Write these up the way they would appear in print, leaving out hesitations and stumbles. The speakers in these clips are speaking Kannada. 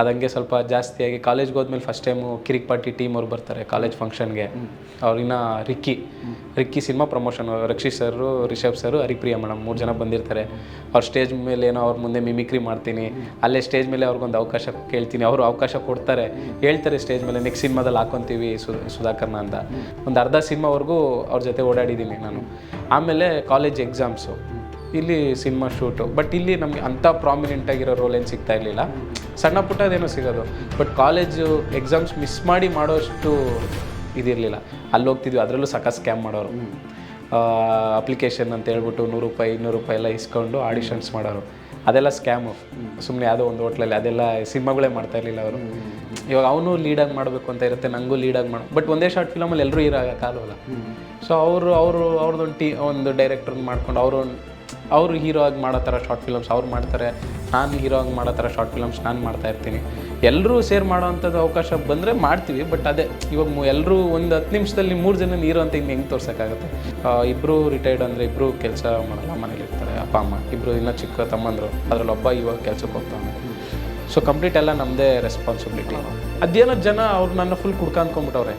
ಅದಂಗೆ ಸ್ವಲ್ಪ ಜಾಸ್ತಿಯಾಗಿ ಕಾಲೇಜ್ಗೆ ಹೋದ್ಮೇಲೆ ಫಸ್ಟ್ ಟೈಮು ಕಿರಿಕ್ ಪಾರ್ಟಿ ಟೀಮ್ ಅವ್ರು ಬರ್ತಾರೆ ಕಾಲೇಜ್ ಫಂಕ್ಷನ್ಗೆ. ಅವ್ರಿನ್ನ ರಿಕ್ಕಿ ಸಿನಿಮಾ ಪ್ರಮೋಷನ್, ರಕ್ಷಿತ್ ಸರು, ರಿಷಬ್ ಸರು, ಹರಿಪ್ರಿಯಾ ಮೇಡಮ್ 3 ಜನ ಬಂದಿರ್ತಾರೆ. ಅವ್ರು ಸ್ಟೇಜ್ ಮೇಲೆ ಏನೋ ಅವ್ರ ಮುಂದೆ ಮಿಮಿಕ್ರಿ ಮಾಡ್ತೀನಿ, ಅಲ್ಲೇ ಸ್ಟೇಜ್ ಮೇಲೆ ಅವ್ರಿಗೊಂದು ಅವಕಾಶ ಕೇಳ್ತೀನಿ, ಅವರು ಅವಕಾಶ ಕೊಡ್ತಾರೆ, ಹೇಳ್ತಾರೆ ಸ್ಟೇಜ್ ಮೇಲೆ ನೆಕ್ಸ್ಟ್ ಸಿನಿಮಾದಲ್ಲಿ ಹಾಕೊತೀವಿ ಸುಧಾಕರ್ನ ಅಂತ. ಒಂದು ಅರ್ಧ ಸಿನಿಮಾವರೆಗೂ ಅವ್ರ ಜೊತೆ ಓಡಾಡಿದ್ದೀನಿ ನಾನು. ಆಮೇಲೆ ಕಾಲೇಜ್ ಎಕ್ಸಾಮ್ಸು, ಇಲ್ಲಿ ಸಿನಿಮಾ ಶೂಟು. ಬಟ್ ಇಲ್ಲಿ ನಮಗೆ ಅಂಥ ಪ್ರಾಮಿನೆಂಟಾಗಿರೋ ರೋಲ್ ಏನು ಸಿಗ್ತಾ ಇರಲಿಲ್ಲ, ಸಣ್ಣ ಪುಟ್ಟದೇನೋ ಸಿಗೋದು. ಬಟ್ ಕಾಲೇಜು ಎಕ್ಸಾಮ್ಸ್ ಮಿಸ್ ಮಾಡಿ ಮಾಡೋಷ್ಟು ಇದಿರಲಿಲ್ಲ. ಅಲ್ಲಿ ಹೋಗ್ತಿದ್ವಿ, ಅದರಲ್ಲೂ ಸಖತ್ ಸ್ಕ್ಯಾಮ್ ಮಾಡೋರು. ಅಪ್ಲಿಕೇಶನ್ ಅಂತ ಹೇಳ್ಬಿಟ್ಟು 100 ರೂಪಾಯಿ 200 ರೂಪಾಯಿ ಎಲ್ಲ ಇಸ್ಕೊಂಡು ಆಡಿಷನ್ಸ್ ಮಾಡೋರು. ಅದೆಲ್ಲ ಸ್ಕ್ಯಾಮು. ಸುಮ್ಮನೆ ಯಾವುದೋ ಒಂದು ಹೋಟ್ಲಲ್ಲಿ ಅದೆಲ್ಲ ಸಿನಿಮಾಗಳೇ ಮಾಡ್ತಾ ಇರಲಿಲ್ಲ ಅವರು. ಇವಾಗ ಅವನು ಲೀಡಾಗಿ ಮಾಡಬೇಕು ಅಂತ ಇರುತ್ತೆ, ನನಗೂ ಲೀಡಾಗಿ ಬಟ್ ಒಂದೇ ಶಾರ್ಟ್ ಫಿಲಮಲ್ಲಿ ಎಲ್ಲರೂ ಇರೋಕ್ಕಾಗಲ್ಲ. ಸೊ ಅವ್ರದ್ದೊಂದು ಒಂದು ಡೈರೆಕ್ಟರ್ನ ಮಾಡ್ಕೊಂಡು ಅವರು ಹೀರೋ ಆಗಿ ಮಾಡೋ ಥರ ಶಾರ್ಟ್ ಫಿಲಮ್ಸ್ ಅವ್ರು ಮಾಡ್ತಾರೆ, ನಾನು ಹೀರೋ ಆಗಿ ಮಾಡೋ ಥರ ಶಾರ್ಟ್ ಫಿಲಮ್ಸ್ ನಾನು ಮಾಡ್ತಾಯಿರ್ತೀನಿ. ಎಲ್ಲರೂ ಸೇರ್ ಮಾಡೋ ಅಂಥದ್ದು ಅವಕಾಶ ಬಂದರೆ ಮಾಡ್ತೀವಿ. ಬಟ್ ಅದೇ ಇವಾಗ ಎಲ್ಲರೂ ಒಂದು 10 ನಿಮಿಷದಲ್ಲಿ 3 ಜನ ಹೀರೋ ಅಂತ ಹೆಂಗೆ ತೋರ್ಸೋಕ್ಕಾಗುತ್ತೆ. ಇಬ್ಬರು ರಿಟೈರ್ಡ್ ಅಂದರೆ ಇಬ್ಬರು ಕೆಲಸ ಮಾಡಲ್ಲ, ಮನೇಲಿ ಇರ್ತಾರೆ ಅಪ್ಪ ಅಮ್ಮ, ಇಬ್ಬರು ಇನ್ನೂ ಚಿಕ್ಕ ತಮ್ಮಂದರು, ಅದರಲ್ಲಿ ಒಬ್ಬ ಇವಾಗ ಕೆಲಸಕ್ಕೆ ಹೋಗ್ತಾನೆ. ಸೊ ಕಂಪ್ಲೀಟ್ ಎಲ್ಲ ನಮ್ಮದೇ ರೆಸ್ಪಾನ್ಸಿಬಿಲಿಟಿ. ಅದೇನೋ ಜನ ಅವ್ರು ನನ್ನ ಫುಲ್ ಕುಡ್ಕೊಂಡ್ಕೊಂಬಿಟ್ಟವ್ರೆ.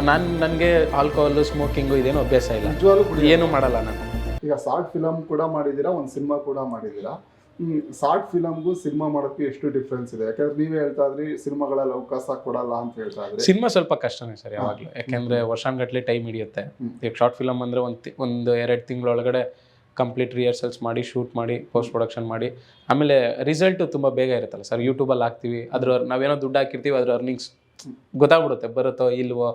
ನನಗೆ ಆಲ್ಕೋಹಾಲು ಸ್ಮೋಕಿಂಗು ಇದೇನು ಅಭ್ಯಾಸ ಇಲ್ಲ, ಏನೂ ಮಾಡಲ್ಲ ನಾನು. ಈಗ ಶಾರ್ಟ್ ಫಿಲಮ್ ಕೂಡ ಮಾಡಿದ್ದೀರಾ, ಒಂದು ಸಿನಿಮಾ ಕೂಡ ಮಾಡಿದ್ದೀರಾ. ಶಾರ್ಟ್ ಫಿಲಮ್ಗೂ ಸಿನಿಮಾ ಮಾಡೋಕ್ಕೆ ಎಷ್ಟು ಡಿಫ್ರೆನ್ಸ್ ಇದೆ? ಯಾಕಂದ್ರೆ ನೀವೇ ಹೇಳ್ತಾ ಇದ್ರಿ ಸಿನಿಮಾಗಳಲ್ಲಿ ಅವಕಾಶ ಕೊಡಲ್ಲ ಅಂತ ಹೇಳ್ತಾ ಇದ್ರಿ. ಸಿನಿಮಾ ಸ್ವಲ್ಪ ಕಷ್ಟನೇ ಸರ್ ಯಾವಾಗಲೂ, ಯಾಕೆಂದರೆ ವರ್ಷಾನುಗಟ್ಟಲೆ ಟೈಮ್ ಹಿಡಿಯುತ್ತೆ. ಈಗ ಶಾರ್ಟ್ ಫಿಲಮ್ ಅಂದರೆ ಒಂದು 2 ತಿಂಗಳೊಳಗಡೆ ಕಂಪ್ಲೀಟ್ ರಿಹರ್ಸಲ್ಸ್ ಮಾಡಿ, ಶೂಟ್ ಮಾಡಿ, ಪೋಸ್ಟ್ ಪ್ರೊಡಕ್ಷನ್ ಮಾಡಿ, ಆಮೇಲೆ ರಿಸಲ್ಟು ತುಂಬ ಬೇಗ ಇರುತ್ತಲ್ಲ ಸರ್. ಯೂಟ್ಯೂಬಲ್ಲಿ ಹಾಕ್ತೀವಿ, ನಾವೇನೋ ದುಡ್ಡು ಹಾಕಿರ್ತೀವಿ, ಅದ್ರ ಅರ್ನಿಂಗ್ಸ್ ಗೊತ್ತಾಗ್ಬಿಡುತ್ತೆ, ಬರುತ್ತೋ ಇಲ್ವೋ.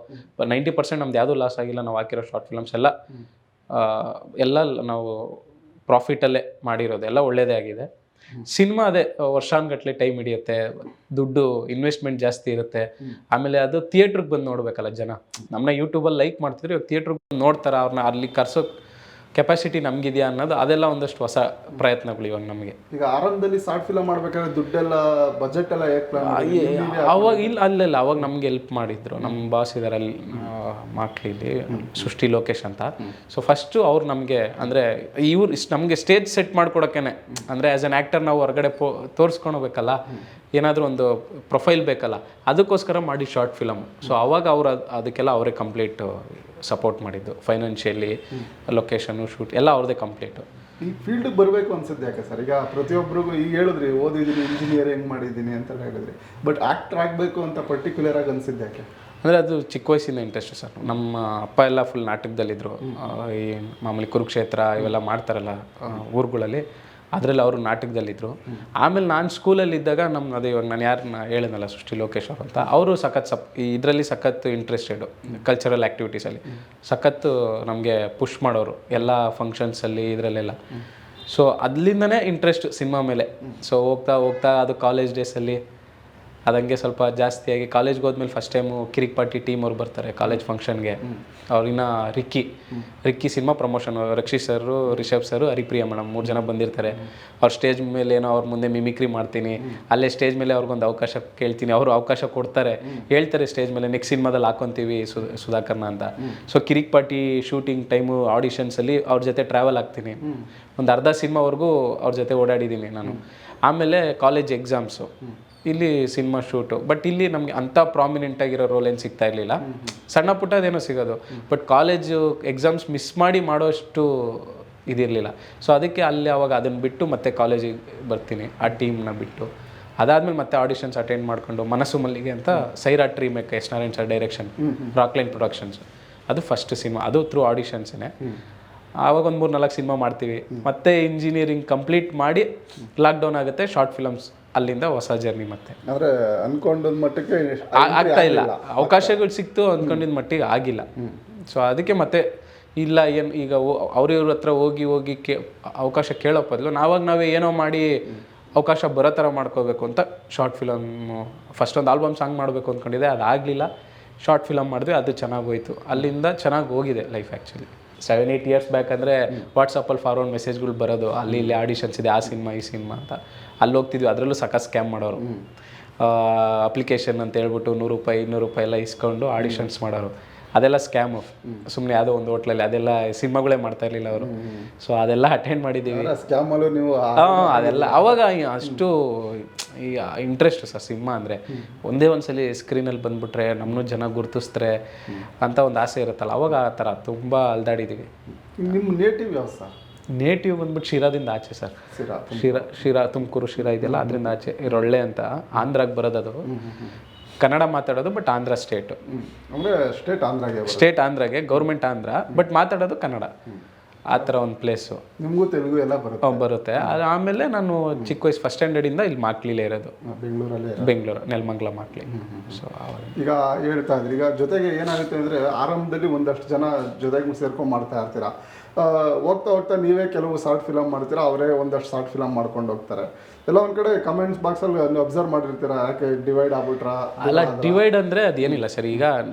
90% ನಮ್ದು ಯಾವುದೂ ಲಾಸ್ ಆಗಿಲ್ಲ. ನಾವು ಹಾಕಿರೋ ಶಾರ್ಟ್ ಫಿಲಮ್ಸ್ ಎಲ್ಲ ನಾವು ಪ್ರಾಫಿಟಲ್ಲೇ ಮಾಡಿರೋದು, ಎಲ್ಲ ಒಳ್ಳೆಯದೇ ಆಗಿದೆ. ಸಿನಿಮಾ ಅದೇ ವರ್ಷಾನುಗಟ್ಟಲೆ ಟೈಮ್ ಹಿಡಿಯುತ್ತೆ, ದುಡ್ಡು ಇನ್ವೆಸ್ಟ್ಮೆಂಟ್ ಜಾಸ್ತಿ ಇರುತ್ತೆ. ಆಮೇಲೆ ಅದು ಥಿಯೇಟ್ರಿಗೆ ಬಂದು ನೋಡಬೇಕಲ್ಲ ಜನ. ನಮ್ಮನ್ನ ಯೂಟ್ಯೂಬಲ್ಲಿ ಲೈಕ್ ಮಾಡ್ತಿದ್ರೆ ಇವಾಗ ಥಿಯೇಟ್ರಿಗೆ ಬಂದು ನೋಡ್ತಾರೆ, ಅವ್ರನ್ನ ಅಲ್ಲಿ ಕರ್ಸೋ ಕೆಪಾಸಿಟಿ ನಮಗಿದೆಯಾ ಅನ್ನೋದು, ಅದೆಲ್ಲ ಒಂದಷ್ಟು ಹೊಸ ಪ್ರಯತ್ನಗಳು ಇವಾಗ ನಮಗೆ. ಈಗ ಆರಂಭದಲ್ಲಿ ಶಾರ್ಟ್ ಫಿಲಮ್ ಮಾಡ್ಬೇಕಾದ್ರೆ ದುಡ್ಡೆಲ್ಲ ಬಜೆಟ್ ಎಲ್ಲ ಅವಾಗ ಅಲ್ಲೆಲ್ಲ ಅವಾಗ ನಮ್ಗೆ ಹೆಲ್ಪ್ ಮಾಡಿದ್ರು ನಮ್ಮ ಬಾಸ್ ಇದ್ದಾರೆ ಅಲ್ಲಿ ಮಾಕ್ಲಿಲಿ, ಸೃಷ್ಟಿ ಲೋಕೇಶ್ ಅಂತ. ಸೊ ಫಸ್ಟು ಅವ್ರು ನಮಗೆ ಅಂದರೆ ನಮಗೆ ಸ್ಟೇಜ್ ಸೆಟ್ ಮಾಡ್ಕೊಡೋಕ್ಕೇನೆ, ಅಂದರೆ ಆ್ಯಸ್ ಅನ್ ಆ್ಯಕ್ಟರ್ ನಾವು ಹೊರಗಡೆ ತೋರಿಸ್ಕೊಳ್ಬೇಕಲ್ಲ, ಏನಾದರೂ ಒಂದು ಪ್ರೊಫೈಲ್ ಬೇಕಲ್ಲ, ಅದಕ್ಕೋಸ್ಕರ ಮಾಡಿ ಶಾರ್ಟ್ ಫಿಲಮ್. ಸೊ ಅವಾಗ ಅವರು ಅದಕ್ಕೆಲ್ಲ ಅವರೇ ಕಂಪ್ಲೀಟ್ ಸಪೋರ್ಟ್ ಮಾಡಿದ್ದು, ಫೈನಾನ್ಷಿಯಲಿ, ಲೊಕೇಶನು, ಶೂಟ್ ಎಲ್ಲ ಅವ್ರದ್ದೇ ಕಂಪ್ಲೀಟು. ಈ ಫೀಲ್ಡಿಗೆ ಬರಬೇಕು ಅನ್ಸುತ್ತೆ ಯಾಕೆ ಸರ್? ಈಗ ಪ್ರತಿಯೊಬ್ಬರಿಗೂ ಈಗ ಹೇಳಿದ್ರಿ ಓದಿದ್ದೀನಿ, ಇಂಜಿನಿಯರಿಂಗ್ ಮಾಡಿದ್ದೀನಿ ಅಂತ ಹೇಳಿದ್ರಿ, ಬಟ್ ಆ್ಯಕ್ಟರ್ ಆಗಬೇಕು ಅಂತ ಪರ್ಟಿಕ್ಯುಲರ್ ಆಗಿ ಅನ್ಸಿದ್ದು ಯಾಕೆ? ಅಂದರೆ ಅದು ಚಿಕ್ಕ ವಯಸ್ಸಿಂದ ಇಂಟ್ರೆಸ್ಟ್ ಸರ್. ನಮ್ಮ ಅಪ್ಪ ಎಲ್ಲ ಫುಲ್ ನಾಟಕದಲ್ಲಿದ್ದರು. ಈ ಮಾಮೂಲಿ ಕುರುಕ್ಷೇತ್ರ ಇವೆಲ್ಲ ಮಾಡ್ತಾರಲ್ಲ ಊರುಗಳಲ್ಲಿ, ಅದರಲ್ಲಿ ಅವರು ನಾಟಕದಲ್ಲಿದ್ದರು. ಆಮೇಲೆ ನಾನು ಸ್ಕೂಲಲ್ಲಿದ್ದಾಗ ಅದೇ ಇವಾಗ ನಾನು ಯಾರನ್ನ ಹೇಳಿದ್ನಲ್ಲ ಸೃಷ್ಟಿ ಲೋಕೇಶ್ ಅವ್ರು ಅಂತ, ಅವರು ಸಖತ್ ಇದರಲ್ಲಿ ಸಖತ್ ಇಂಟ್ರೆಸ್ಟೆಡು, ಕಲ್ಚರಲ್ ಆ್ಯಕ್ಟಿವಿಟೀಸಲ್ಲಿ ಸಖತ್ತು ನಮಗೆ ಪುಷ್ ಮಾಡೋರು ಎಲ್ಲ ಫಂಕ್ಷನ್ಸಲ್ಲಿ ಇದರಲ್ಲೆಲ್ಲ. ಸೊ ಅದರಿಂದನೇ ಇಂಟ್ರೆಸ್ಟ್ ಸಿನಿಮಾ ಮೇಲೆ. ಸೊ ಹೋಗ್ತಾ ಅದು ಕಾಲೇಜ್ ಡೇಸಲ್ಲಿ ಅದಂಗೆ ಸ್ವಲ್ಪ ಜಾಸ್ತಿಯಾಗಿ ಕಾಲೇಜ್ಗೆ ಹೋದ್ಮೇಲೆ ಫಸ್ಟ್ ಟೈಮು ಕಿರಿಕ್ ಪಾರ್ಟಿ ಟೀಮ್ ಅವ್ರು ಬರ್ತಾರೆ ಕಾಲೇಜ್ ಫಂಕ್ಷನ್ಗೆ. ಅವ್ರಿನ್ನ ರಿಕ್ಕಿ ಸಿನಿಮಾ ಪ್ರಮೋಷನ್, ರಕ್ಷಿತ್ ಸರು, ರಿಷಬ್ ಸರು, ಹರಿಪ್ರಿಯಾ ಮೇಡಮ್ 3 ಜನ ಬಂದಿರ್ತಾರೆ. ಅವ್ರು ಸ್ಟೇಜ್ ಮೇಲೆ ಏನೋ ಅವ್ರ ಮುಂದೆ ಮಿಮಿಕ್ರಿ ಮಾಡ್ತೀನಿ, ಅಲ್ಲೇ ಸ್ಟೇಜ್ ಮೇಲೆ ಅವ್ರಿಗೊಂದು ಅವಕಾಶ ಕೇಳ್ತೀನಿ, ಅವರು ಅವಕಾಶ ಕೊಡ್ತಾರೆ, ಹೇಳ್ತಾರೆ ಸ್ಟೇಜ್ ಮೇಲೆ ನೆಕ್ಸ್ಟ್ ಸಿನಿಮಾದಲ್ಲಿ ಹಾಕೊತೀವಿ ಸುಧಾಕರ್ನ ಅಂತ. ಸೊ ಕಿರಿಕ್ ಪಾರ್ಟಿ ಶೂಟಿಂಗ್ ಟೈಮು ಆಡಿಷನ್ಸಲ್ಲಿ ಅವ್ರ ಜೊತೆ ಟ್ರಾವೆಲ್ ಆಗ್ತೀನಿ. ಒಂದು ಅರ್ಧ ಸಿನಿಮಾವರೆಗೂ ಅವ್ರ ಜೊತೆ ಓಡಾಡಿದ್ದೀನಿ ನಾನು. ಆಮೇಲೆ ಕಾಲೇಜ್ ಎಕ್ಸಾಮ್ಸು, ಇಲ್ಲಿ ಸಿನಿಮಾ ಶೂಟು. ಬಟ್ ಇಲ್ಲಿ ನಮಗೆ ಅಂಥ ಪ್ರಾಮಿನೆಂಟಾಗಿರೋ ರೋಲ್ ಏನು ಸಿಗ್ತಾ ಇರಲಿಲ್ಲ, ಸಣ್ಣ ಪುಟ್ಟದೇನೋ ಸಿಗೋದು. ಬಟ್ ಕಾಲೇಜು ಎಕ್ಸಾಮ್ಸ್ ಮಿಸ್ ಮಾಡಿ ಮಾಡೋಷ್ಟು ಇದಿರಲಿಲ್ಲ. ಸೊ ಅದಕ್ಕೆ ಅಲ್ಲಿ ಅವಾಗ ಅದನ್ನು ಬಿಟ್ಟು ಮತ್ತೆ ಕಾಲೇಜಿಗೆ ಬರ್ತೀನಿ, ಆ ಟೀಮ್ನ ಬಿಟ್ಟು. ಅದಾದಮೇಲೆ ಮತ್ತೆ ಆಡಿಷನ್ಸ್ ಅಟೆಂಡ್ ಮಾಡಿಕೊಂಡು ಮನಸ್ಸು ಮಲ್ಲಿಗೆ ಅಂತ Sairat remake, S Narayan sir direction, Rockline productions, ಅದು ಫಸ್ಟ್ ಸಿನಿಮಾ, ಅದು ಥ್ರೂ ಆಡಿಷನ್ಸೇ. ಆವಾಗ ಒಂದು 3-4 ಸಿನಿಮಾ ಮಾಡ್ತೀವಿ. ಮತ್ತೆ ಇಂಜಿನಿಯರಿಂಗ್ ಕಂಪ್ಲೀಟ್ ಮಾಡಿ ಲಾಕ್ಡೌನ್ ಆಗುತ್ತೆ, ಶಾರ್ಟ್ ಫಿಲಮ್ಸ್, ಅಲ್ಲಿಂದ ಹೊಸ ಜರ್ನಿ. ಮತ್ತೆ ಅಂದರೆ ಅನ್ಕೊಂಡ ಮಟ್ಟಕ್ಕೆ ಆಗ್ತಾ ಇಲ್ಲ, ಅವಕಾಶಗಳು ಸಿಕ್ತು, ಅಂದ್ಕೊಂಡಿದ್ದ ಮಟ್ಟಿಗೆ ಆಗಿಲ್ಲ. ಸೊ ಅದಕ್ಕೆ ಮತ್ತೆ ಇಲ್ಲ ಏನು ಈಗ ಅವ್ರಿವ್ರ ಹತ್ರ ಹೋಗಿ ಅವಕಾಶ ಕೇಳೋ ಬದಲು ನಾವೇ ಏನೋ ಮಾಡಿ ಅವಕಾಶ ಬರೋ ಥರ ಮಾಡ್ಕೋಬೇಕು ಅಂತ ಶಾರ್ಟ್ ಫಿಲಮ್ಮು ಫಸ್ಟ್ ಒಂದು ಆಲ್ಬಮ್ ಸಾಂಗ್ ಮಾಡಬೇಕು ಅಂದ್ಕೊಂಡಿದ್ದೆ, ಅದಾಗಲಿಲ್ಲ. ಶಾರ್ಟ್ ಫಿಲಮ್ ಮಾಡಿದ್ವಿ, ಅದು ಚೆನ್ನಾಗಿ ಹೋಯಿತು. ಅಲ್ಲಿಂದ ಚೆನ್ನಾಗಿ ಹೋಗಿದೆ ಲೈಫ್. ಆ್ಯಕ್ಚುಲಿ 7-8 ಇಯರ್ಸ್ ಬ್ಯಾಕ್ ಅಂದರೆ ವಾಟ್ಸಪ್ಪಲ್ಲಿ ಫಾರ್ವರ್ಡ್ ಮೆಸೇಜ್ಗಳು ಬರೋದು, ಅಲ್ಲಿ ಇಲ್ಲಿ ಆಡಿಷನ್ಸ್ ಇದೆ, ಆ ಸಿನಿಮಾ ಈ ಸಿನಿಮಾ ಅಂತ. ಅಲ್ಲಿ ಹೋಗ್ತಿದ್ವಿ, ಅದರಲ್ಲೂ ಸಖತ್ ಸ್ಕ್ಯಾಮ್ ಮಾಡೋರು. ಅಪ್ಲಿಕೇಶನ್ ಅಂತ ಹೇಳ್ಬಿಟ್ಟು 100 ರೂಪಾಯಿ 200 ರೂಪಾಯಿ ಎಲ್ಲ ಇಸ್ಕೊಂಡು ಆಡಿಷನ್ಸ್ ಮಾಡೋರು. ಅದೆಲ್ಲ ಸ್ಕ್ಯಾಮು. ಸುಮ್ಮನೆ ಯಾವುದೋ ಒಂದು ಹೋಟ್ಲಲ್ಲಿ ಅದೆಲ್ಲ ಸಿನಿಮಾಗಳೇ ಮಾಡ್ತಾ ಇರಲಿಲ್ಲ ಅವರು. ಸೊ ಅದೆಲ್ಲ ಅಟೆಂಡ್ ಮಾಡಿದ್ದೀವಿ. ಸ್ಕ್ಯಾಮಲ್ಲೂ ನೀವು ಅದೆಲ್ಲ ಅವಾಗ ಅಷ್ಟು ಈ ಇಂಟ್ರೆಸ್ಟ್ ಸರ್ ಸಿನಿಮಾ ಅಂದರೆ. ಒಂದೇ ಒಂದ್ಸಲಿ ಸ್ಕ್ರೀನಲ್ಲಿ ಬಂದುಬಿಟ್ರೆ ನಮ್ಮನ್ನು ಜನ ಗುರುತಿಸ್ತಾರೆ ಅಂತ ಒಂದು ಆಸೆ ಇರುತ್ತಲ್ಲ, ಅವಾಗ ಆ ಥರ ತುಂಬ ಅಲ್ದಾಡಿದ್ದೀವಿ. ನಿಮ್ಮ ನೇಟಿವ್ ಯಾವ ಸರ್? ನೇಟಿವ್ ಬಂದ್ಬಿಟ್ಟು ಶಿರಾದಿಂದ ಆಚೆ ಸರ್. ಶಿರಾ ತುಮಕೂರು ಶಿರಾ ಇದೆಯಲ್ಲ ಅದರಿಂದ ಆಚೆ ರೊಳ್ಳೆ ಅಂತ ಆಂಧ್ರಾಗೆ ಬರೋದು. ಅದು ಕನ್ನಡ ಮಾತಾಡೋದು ಬಟ್ ಆಂಧ್ರ ಸ್ಟೇಟು. ಅಂದರೆ ಸ್ಟೇಟ್ ಆಂಧ್ರಾಗೆ, ಗೌರ್ಮೆಂಟ್ ಆಂಧ್ರ, ಬಟ್ ಮಾತಾಡೋದು ಕನ್ನಡ. ಆ ಥರ ಒಂದು ಪ್ಲೇಸು. ನಿಮಗೂ ತೆಲುಗು ಎಲ್ಲ ಬರುತ್ತೆ. ಅದು ಆಮೇಲೆ ನಾನು ಚಿಕ್ಕ ವಯಸ್ಸು ಫಸ್ಟ್ ಸ್ಟ್ಯಾಂಡರ್ಡಿಂದ ಇಲ್ಲಿ ಮಾಕ್ಲಿಲೇ ಇರೋದು, ಬೆಂಗಳೂರು ನೆಲಮಂಗಲ ಮಾಕ್ಲಿ. ಸೊ ಈಗ ಹೇಳ್ತಾ ಇದ್ರಿ, ಈಗ ಜೊತೆಗೆ ಏನಾಗುತ್ತೆ ಅಂದರೆ ಆರಂಭದಲ್ಲಿ ಒಂದಷ್ಟು ಜನ ಜೊತೆಗೆ ಸೇರ್ಕೊಂಡು ಮಾಡ್ತಾ ಇರ್ತೀರಾ. ಹೋಗ್ತಾ ಹೋಗ್ತಾ ನೀವೇ ಕೆಲವು ಶಾರ್ಟ್ ಫಿಲಮ್ ಮಾಡ್ತೀರಾ, ಅವರೇ ಒಂದಷ್ಟು ಶಾರ್ಟ್ ಫಿಲಮ್ ಮಾಡ್ಕೊಂಡು ಹೋಗ್ತಾರೆ. ಎಲ್ಲ ಒಂದು ಕಡೆ ಕಮೆಂಟ್ಸ್ ಬಾಕ್ಸಲ್ಲಿ ಅಬ್ಸರ್ವ್ ಮಾಡಿರ್ತೀರಾ, ಯಾಕೆ ಡಿವೈಡ್ ಆಗ್ಬಿಟ್ರಾ? ಅಲ್ಲ, ಡಿವೈಡ್ ಅಂದರೆ ಅದೇನಿಲ್ಲ ಸರ್. ಈಗ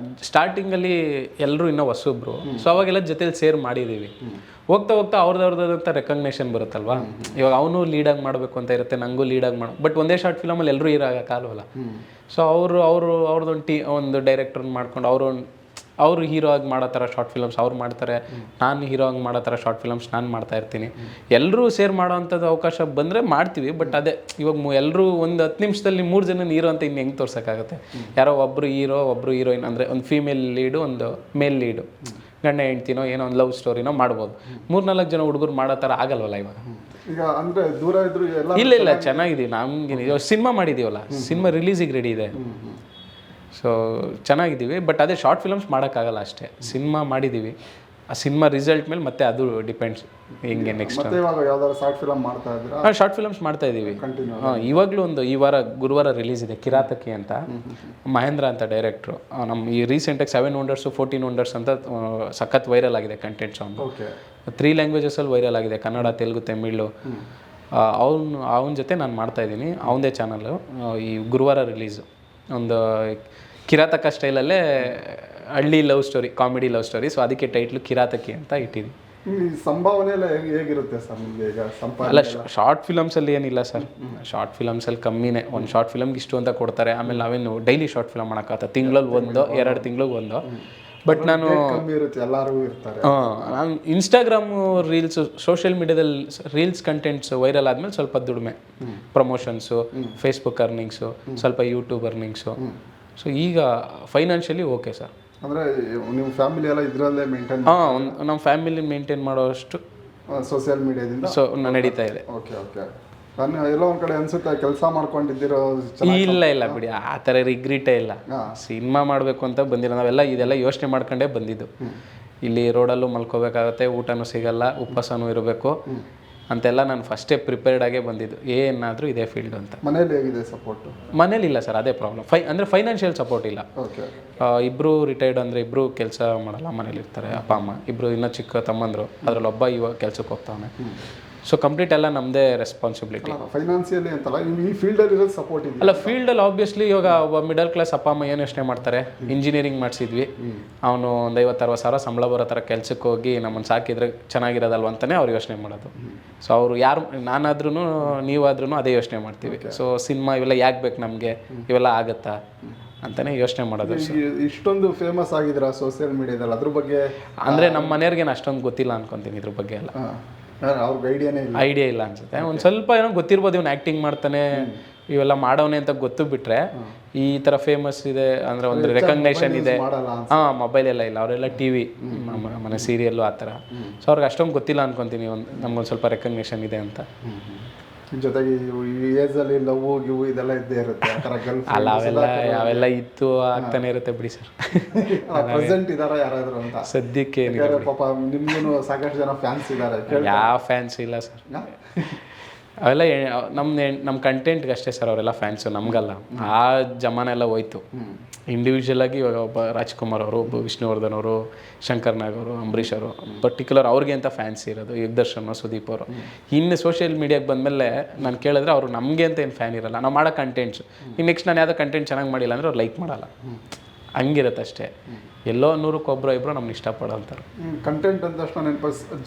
ಸ್ಟಾರ್ಟಿಂಗಲ್ಲಿ ಎಲ್ಲರೂ ಇನ್ನೂ ಹೊಸಬ್ರು, ಸೊ ಅವಾಗೆಲ್ಲ ಜೊತೆಲಿ ಸೇರ್ ಮಾಡಿದ್ದೀವಿ. ಹೋಗ್ತಾ ಹೋಗ್ತಾ ಅವ್ರದ್ದಾದಂಥ ರೆಕಗ್ನೇಷನ್ ಬರುತ್ತಲ್ವಾ. ಇವಾಗ ಅವನು ಲೀಡಾಗಿ ಮಾಡಬೇಕು ಅಂತ ಇರುತ್ತೆ, ನನಗೂ ಲೀಡಾಗಿ ಬಟ್ ಒಂದೇ ಶಾರ್ಟ್ ಫಿಲಮಲ್ಲಿ ಎಲ್ಲರೂ ಇರೋಕ್ಕಾಗಲ್ಲ. ಸೊ ಅವ್ರದ್ದೊಂದು ಒಂದು ಡೈರೆಕ್ಟರ್ನ ಮಾಡ್ಕೊಂಡು ಅವರು ಹೀರೋ ಆಗಿ ಮಾಡೋ ಥರ ಶಾರ್ಟ್ ಫಿಲಮ್ಸ್ ಅವ್ರು ಮಾಡ್ತಾರೆ, ನಾನು ಹೀರೋ ಆಗಿ ಮಾಡೋ ಥರ ಶಾರ್ಟ್ ಫಿಲಮ್ಸ್ ನಾನು ಮಾಡ್ತಾ ಇರ್ತೀನಿ. ಎಲ್ಲರೂ ಸೇರ್ ಮಾಡೋ ಅಂಥದ್ದು ಅವಕಾಶ ಬಂದರೆ ಮಾಡ್ತೀವಿ. ಬಟ್ ಅದೇ ಇವಾಗ ಎಲ್ಲರೂ ಒಂದು 10 ನಿಮಿಷದಲ್ಲಿ 3 ಜನ ಹೀರೋ ಅಂತ ಇನ್ನು ಹೆಂಗೆ ತೋರ್ಸೋಕ್ಕಾಗುತ್ತೆ? ಯಾರೋ ಒಬ್ಬರು ಹೀರೋ ಒಬ್ಬರು ಹೀರೋಯಿನ್ ಅಂದರೆ ಒಂದು ಫೀಮೇಲ್ ಲೀಡು ಒಂದು ಮೇಲ್ ಲೀಡು, ಗಂಡ ಹೆಂಡ್ತಿನೋ ಏನೋ ಒಂದು ಲವ್ ಸ್ಟೋರಿನೋ ಮಾಡ್ಬೋದು. 3-4 ಜನ ಹುಡುಗರು ಮಾಡೋ ಥರ ಆಗಲ್ವಲ್ಲ ಇವಾಗ. ಈಗ ಅಂದರೆ ದೂರ ಇದ್ರು ಇಲ್ಲ ಚೆನ್ನಾಗಿದ್ದೀವಿ. ನಮ್ಗೆ ಇವಾಗ ಸಿನಿಮಾ ಮಾಡಿದ್ದೀವಲ್ಲ, ಸಿನಿಮಾ ರಿಲೀಸಿಗೆ ರೆಡಿ ಇದೆ. ಸೊ ಚೆನ್ನಾಗಿದ್ದೀವಿ. ಬಟ್ ಅದೇ ಶಾರ್ಟ್ ಫಿಲಮ್ಸ್ ಮಾಡೋಕ್ಕಾಗಲ್ಲ ಅಷ್ಟೇ. ಸಿನಿಮಾ ಮಾಡಿದ್ದೀವಿ, ಆ ಸಿನಿಮಾ ರಿಸಲ್ಟ್ ಮೇಲೆ ಮತ್ತೆ ಅದು ಡಿಪೆಂಡ್ಸ್ ಹೆಂಗೆ ನೆಕ್ಸ್ಟ್. ಶಾರ್ಟ್ ಫಿಲಮ್ ಮಾಡ್ತಾ ಇದ್ದೀರಾ? ಶಾರ್ಟ್ ಫಿಲಮ್ಸ್ ಮಾಡ್ತಾ ಇದ್ದೀವಿ. ಇವಾಗಲೂ ಈ ವಾರ ಗುರುವಾರ ರಿಲೀಸ್ ಇದೆ, ಕಿರಾತಕಿ ಅಂತ. ಮಹೇಂದ್ರ ಅಂತ ಡೈರೆಕ್ಟ್ರು. ನಮ್ಮ ಈ ರೀಸೆಂಟಾಗಿ 7 Wonders 14 Wonders ಅಂತ ಸಖತ್ ವೈರಲ್ ಆಗಿದೆ ಕಂಟೆಂಟ್ಸ್. ಅವನು 3 ಲ್ಯಾಂಗ್ವೇಜಸಲ್ಲಿ ವೈರಲ್ ಆಗಿದೆ, ಕನ್ನಡ, ತೆಲುಗು, ತಮಿಳು. ಅವನ ಜೊತೆ ನಾನು ಮಾಡ್ತಾಯಿದ್ದೀನಿ, ಅವನದೇ ಚಾನಲ್ಲು. ಈ ಗುರುವಾರ ರಿಲೀಸು ಒಂದು ಕಿರಾತಕ ಸ್ಟೈಲಲ್ಲೇ ಹಳ್ಳಿ love story, comedy love story. So ಅದಕ್ಕೆ ಟೈಟ್ಲು ಕಿರಾತಕಿ ಅಂತ ಇಟ್ಟಿದ್ವಿ. ಸಂಭಾವನೆ ಎಲ್ಲ ಹೇಗಿರುತ್ತೆ ಸರ್ ನಿಮಗೆ? ಈಗ ಅಲ್ಲ, ಶಾರ್ಟ್ ಫಿಲಮ್ಸಲ್ಲಿ ಏನಿಲ್ಲ ಸರ್. ಶಾರ್ಟ್ ಫಿಲಮ್ಸಲ್ಲಿ ಕಮ್ಮಿನೇ. ಒಂದು ಶಾರ್ಟ್ ಫಿಲಮ್ಗೆ ಇಷ್ಟು ಅಂತ ಕೊಡ್ತಾರೆ. ಆಮೇಲೆ ನಾವೇನು ಡೈಲಿ ಶಾರ್ಟ್ ಫಿಲಮ್ ಮಾಡೋಕ್ಕಾಗತ್ತೆ? ತಿಂಗಳಲ್ಲಿ 1-2 ತಿಂಗಳಿಗೆ 1. ಬಟ್ ನಾನು ಇನ್ಸ್ಟಾಗ್ರಾಮು ರೀಲ್ಸು, ಸೋಷಿಯಲ್ ಮೀಡಿಯಾದಲ್ಲಿ ರೀಲ್ಸ್ ಕಂಟೆಂಟ್ಸ್ ವೈರಲ್ ಆದಮೇಲೆ ಸ್ವಲ್ಪ ದುಡಿಮೆ, ಪ್ರಮೋಷನ್ಸು, ಫೇಸ್ಬುಕ್ ಅರ್ನಿಂಗ್ಸು, ಸ್ವಲ್ಪ ಯೂಟ್ಯೂಬ್ ಅರ್ನಿಂಗ್ಸು. ಸೊ ಈಗ ಫೈನಾನ್ಷಿಯಲಿ ಓಕೆ ಸರ್. ಅಂದರೆ ನಿಮ್ಮ ಫ್ಯಾಮಿಲಿ ಎಲ್ಲ ಇದರಲ್ಲೇ ಮೇಂಟೈನ್? ನಮ್ಮ ಫ್ಯಾಮಿಲಿ ಮೇಂಟೈನ್ ಮಾಡೋಷ್ಟು ಸೋಷಿಯಲ್ ಮೀಡಿಯಾದಿಂದ ನಡೀತಾ ಇದೆ. ಓಕೆ. ನಾನು ಎಲ್ಲೋ ಒಂದು ಕಡೆ ಅನ್ಸುತ್ತೆ ಕೆಲಸ ಮಾಡ್ಕೊಂಡಿದ್ದೀರೋ? ಇಲ್ಲ ಬಿಡಿ, ಆ ಥರ ರಿಗ್ರಿಟೇ ಇಲ್ಲ. ಸಿನಿಮಾ ಮಾಡಬೇಕು ಅಂತ ಬಂದಿಲ್ಲ. ಇದೆಲ್ಲ ಯೋಚನೆ ಮಾಡ್ಕೊಂಡೇ ಬಂದಿದ್ದು. ಇಲ್ಲಿ ರೋಡಲ್ಲೂ ಮಲ್ಕೋಬೇಕಾಗತ್ತೆ, ಊಟನೂ ಸಿಗಲ್ಲ, ಉಪವಾಸನೂ ಇರಬೇಕು ಅಂತೆಲ್ಲ ನಾನು ಫಸ್ಟೇ ಪ್ರಿಪೇರ್ಡ್ ಆಗೇ ಬಂದಿದ್ದು. ಏನಾದರೂ ಇದೇ ಫೀಲ್ಡ್ ಅಂತ. ಮನೇಲಿ ಹೇಗಿದೆ ಸಪೋರ್ಟು? ಮನೇಲಿ ಇಲ್ಲ ಸರ್, ಅದೇ ಪ್ರಾಬ್ಲಮ್. ಅಂದರೆ ಫೈನಾನ್ಷಿಯಲ್ ಸಪೋರ್ಟ್ ಇಲ್ಲ. ಇಬ್ಬರು ರಿಟೈರ್ಡ್, ಅಂದರೆ ಇಬ್ಬರು ಕೆಲಸ ಮಾಡಲ್ಲ, ಮನೇಲಿ ಇರ್ತಾರೆ. ಅಪ್ಪ ಅಮ್ಮ ಇಬ್ಬರು, ಇನ್ನೂ ಚಿಕ್ಕ ತಮ್ಮಂದರು, ಅದರಲ್ಲಿ ಒಬ್ಬ ಇವಾಗ ಕೆಲಸಕ್ಕೆ ಹೋಗ್ತಾವನೆ. ಸೊ ಕಂಪ್ಲೀಟ್ ಎಲ್ಲ ನಮ್ಮದೇ ರೆಸ್ಪಾನ್ಸಿಬಿಲಿಟಿ. ಫೈನಾನ್ಸಿಯಲಿ ಅಂತಲ್ಲ, ಈ ಫೀಲ್ಡಲ್ಲಿ ಇರೋದು ಸಪೋರ್ಟ್ ಇದೆ. ಅಲ್ಲ, ಫೀಲ್ಡಲ್ಲಿ ಆಬ್ವಿಯಸ್ಲಿ ಇವಾಗ ಒಬ್ಬ ಮಿಡಲ್ ಕ್ಲಾಸ್ ಅಪ್ಪ ಅಮ್ಮ ಏನು ಯೋಚನೆ ಮಾಡ್ತಾರೆ? ಇಂಜಿನಿಯರಿಂಗ್ ಮಾಡಿಸಿದ್ವಿ, ಅವನು ಒಂದು 50-60 ಸಾವಿರ ಸಂಬಳ ಬರೋ ಥರ ಕೆಲಸಕ್ಕೆ ಹೋಗಿ ನಮ್ಮನ್ನು ಸಾಕಿದ್ರೆ ಚೆನ್ನಾಗಿರೋದಲ್ವ ಅಂತಲೇ ಅವ್ರು ಯೋಚನೆ ಮಾಡೋದು. ಸೊ ಅವರು ಯಾರು, ನಾನಾದ್ರೂ ನೀವಾದ್ರೂ ಅದೇ ಯೋಚನೆ ಮಾಡ್ತೀವಿ. ಸೊ ಸಿನಿಮಾ ಇವೆಲ್ಲ ಯಾಕೆ ಬೇಕು ನಮಗೆ, ಇವೆಲ್ಲ ಆಗುತ್ತಾ ಅಂತಲೇ ಯೋಚನೆ ಮಾಡೋದು. ಇಷ್ಟೊಂದು ಫೇಮಸ್ ಆಗಿದ್ದೀರಾ ಸೋಷಿಯಲ್ ಮೀಡಿಯಾದಲ್ಲಿ, ಅದ್ರ ಬಗ್ಗೆ ಅಂದರೆ ನಮ್ಮ ಮನೆಯವ್ರಿಗೇನು ಅಷ್ಟೊಂದು ಗೊತ್ತಿಲ್ಲ ಅನ್ಕೊತೀನಿ ಇದ್ರ ಬಗ್ಗೆ ಎಲ್ಲ. ಅವ್ರಿಗೆ ಐಡಿಯಾ ಇಲ್ಲ ಅನ್ಸುತ್ತೆ. ಒಂದು ಸ್ವಲ್ಪ ಏನೋ ಗೊತ್ತಿರ್ಬೋದು, ಇವನು ಆ್ಯಕ್ಟಿಂಗ್ ಮಾಡ್ತಾನೆ, ಇವೆಲ್ಲ ಮಾಡೋನೆ ಅಂತ ಗೊತ್ತು. ಬಿಟ್ಟರೆ ಈ ಥರ ಫೇಮಸ್ ಇದೆ ಅಂದರೆ ಒಂದು ರೆಕಗ್ನೇಷನ್ ಇದೆ, ಮೊಬೈಲ್ ಎಲ್ಲ ಇಲ್ಲ. ಅವರೆಲ್ಲ TV, ಮನೆ ಸೀರಿಯಲ್ಲು ಆ ಥರ. ಸೊ ಅವ್ರಿಗೆ ಅಷ್ಟೊಂದು ಗೊತ್ತಿಲ್ಲ ಅನ್ಕೊತೀನಿ, ನಮ್ಗೊಂದು ಸ್ವಲ್ಪ ರೆಕಗ್ನೇಷನ್ ಇದೆ ಅಂತ. ಜೊತೆಗೆ ಈ ಏಜಲ್ಲಿ ಲವ್ ಗಿವ್ ಇದೆಲ್ಲ ಇದ್ದೇ ಇರುತ್ತೆ. ಅಲ್ಲ, ಅವೆಲ್ಲ ಇತ್ತು, ಆಗ್ತಾನೆ ಇರುತ್ತೆ ಬಿಡಿ ಸರ್. ಪ್ರೆಸೆಂಟ್ ಇದಾರ ಯಾರಾದರೂ ಅಂತ? ಸದ್ಯಕ್ಕೆ ಪಾಪ ನಿಮ್ಗೂ ಸಾಕಷ್ಟು ಜನ ಫ್ಯಾನ್ಸ್ ಇದ್ದಾರೆ. ಯಾವ ಫ್ಯಾನ್ಸ್ ಇಲ್ಲ ಸರ್. ಅವೆಲ್ಲ ನಮ್ಮ ಕಂಟೆಂಟ್ಗೆ ಅಷ್ಟೇ ಸರ್ ಅವರೆಲ್ಲ ಫ್ಯಾನ್ಸು, ನಮಗಲ್ಲ. ಆ ಜಮಾನ ಎಲ್ಲ ಹೋಯ್ತು. ಇಂಡಿವಿಜುವಲ್ ಆಗಿ ಇವಾಗ ಒಬ್ಬ ರಾಜ್ಕುಮಾರ್ ಅವರು, ಒಬ್ಬ ವಿಷ್ಣುವರ್ಧನ್ ಅವರು, ಶಂಕರ್ ನಾಗ್ ಅವರು, ಅಂಬರೀಷ್ ಅವರು ಪರ್ಟಿಕ್ಯುಲರ್ ಅವ್ರಿಗೆ ಅಂತ ಫ್ಯಾನ್ಸ್ ಇರೋದು. ಯುಗದರ್ಶನ್, ಸುದೀಪ್ ಅವರು. ಇನ್ನು ಸೋಷಿಯಲ್ ಮೀಡಿಯಾಗೆ ಬಂದಮೇಲೆ ನಾನು ಕೇಳಿದ್ರೆ ಅವರು ನಮಗೆ ಅಂತ ಏನು ಫ್ಯಾನ್ ಇರಲ್ಲ. ನಾವು ಮಾಡೋ ಕಂಟೆಂಟ್ಸು, ಈಗ ನೆಕ್ಸ್ಟ್ ನಾನು ಯಾವುದೋ ಕಂಟೆಂಟ್ ಚೆನ್ನಾಗಿ ಮಾಡಿಲ್ಲ ಅಂದರೆ ಅವ್ರು ಲೈಕ್ ಮಾಡಲ್ಲ. ಹಂಗಿರುತ್ತೆ ಅಷ್ಟೇ. ಎಲ್ಲೋ 100ಕ್ಕೆ ಇಬ್ಬರು ನಮ್ಗೆ ಇಷ್ಟಪಡೋ ಅಂತಾರೆ. ಕಂಟೆಂಟ್ ಅಂತ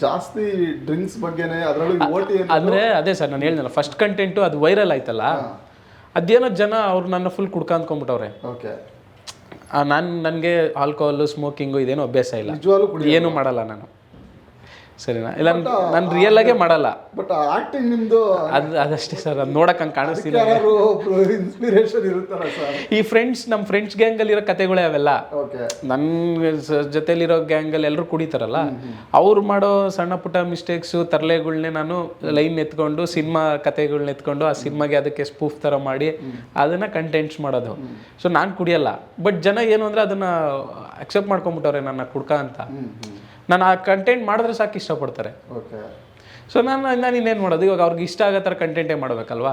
ಜಾಸ್ತಿ ಡ್ರಿಂಕ್ಸ್ ಬಗ್ಗೆನೇ, ಅದರಲ್ಲಿ ಅಂದರೆ ಅದೇ ಸರ್ ನಾನು ಹೇಳಿದ್ನಲ್ಲ, ಫಸ್ಟ್ ಕಂಟೆಂಟು ಅದು ವೈರಲ್ ಆಯ್ತಲ್ಲ, ಅದೇನೋ ಜನ ಅವ್ರು ನನ್ನ ಫುಲ್ ಕುಡ್ಕ ಅಂದ್ಕೊಂಡ್ಬಿಟ್ಟವ್ರೆ. ನನಗೆ ಆಲ್ಕೋಹಾಲು ಸ್ಮೋಕಿಂಗು ಇದೇನು ಅಭ್ಯಾಸ ಇಲ್ಲ, ನಿಜವಾಗ್ಲೂ ಏನು ಮಾಡಲ್ಲ ನಾನು, ಸರಿನಾ? ಇಲ್ಲ ನಾನು ರಿಯಲ್ ಆಗೇ ಮಾಡಲ್ಲ. ಬಟ್ ಆಕ್ಟಿಂಗ್ ನಿಮ್ದು ಅದಷ್ಟೇ ಸರ್, ಅದು ನೋಡಕ್ಕೆ ಹಂಗೆ ಕಾಣಿಸ್ತೀನಿ. ಯಾರು ಇನ್ಸ್ಪಿರೇಷನ್ ಇರುತ್ತಲ್ಲ ಸರ್? ಈ ನಮ್ಮ ಫ್ರೆಂಡ್ಸ್ ಗ್ಯಾಂಗಲ್ಲಿರೋ ಕತೆಗಳೇ ಅವೆಲ್ಲ. ಓಕೆ. ನನ್ನ ಜೊತೆಲಿರೋ ಗ್ಯಾಂಗಲ್ಲಿ ಎಲ್ಲರೂ ಕುಡಿತಾರಲ್ಲ, ಅವ್ರು ಮಾಡೋ ಸಣ್ಣ ಪುಟ್ಟ ಮಿಸ್ಟೇಕ್ಸು ತರಲೆಗಳ್ನೇ ನಾನು ಲೈನ್ ಎತ್ಕೊಂಡು ಸಿನಿಮಾ ಕತೆಗಳ್ನ ಎತ್ಕೊಂಡು ಆ ಸಿನಿಮಾಗೆ ಅದಕ್ಕೆ ಸ್ಪೂಫ್ ಥರ ಮಾಡಿ ಅದನ್ನು ಕಂಟೆಂಟ್ಸ್ ಮಾಡೋದು. ಸೊ ನಾನು ಕುಡಿಯಲ್ಲ, ಬಟ್ ಜನ ಏನು ಅಂದರೆ ಅದನ್ನು ಅಕ್ಸೆಪ್ಟ್ ಮಾಡ್ಕೊಂಬಿಟ್ಟವ್ರೆ ನನ್ನ ಕುಡ್ಕ ಅಂತ. ನಾನು ಆ ಕಂಟೆಂಟ್ ಮಾಡಿದ್ರೆ ಸಾಕು ಇಷ್ಟಪಡ್ತಾರೆ. ಓಕೆ. ಸೊ ನಾನು ಇನ್ನೇನು ಮಾಡೋದು, ಇವಾಗ ಅವ್ರಿಗೆ ಇಷ್ಟ ಆಗೋ ಥರ ಕಂಟೆಂಟೇ ಮಾಡಬೇಕಲ್ವಾ.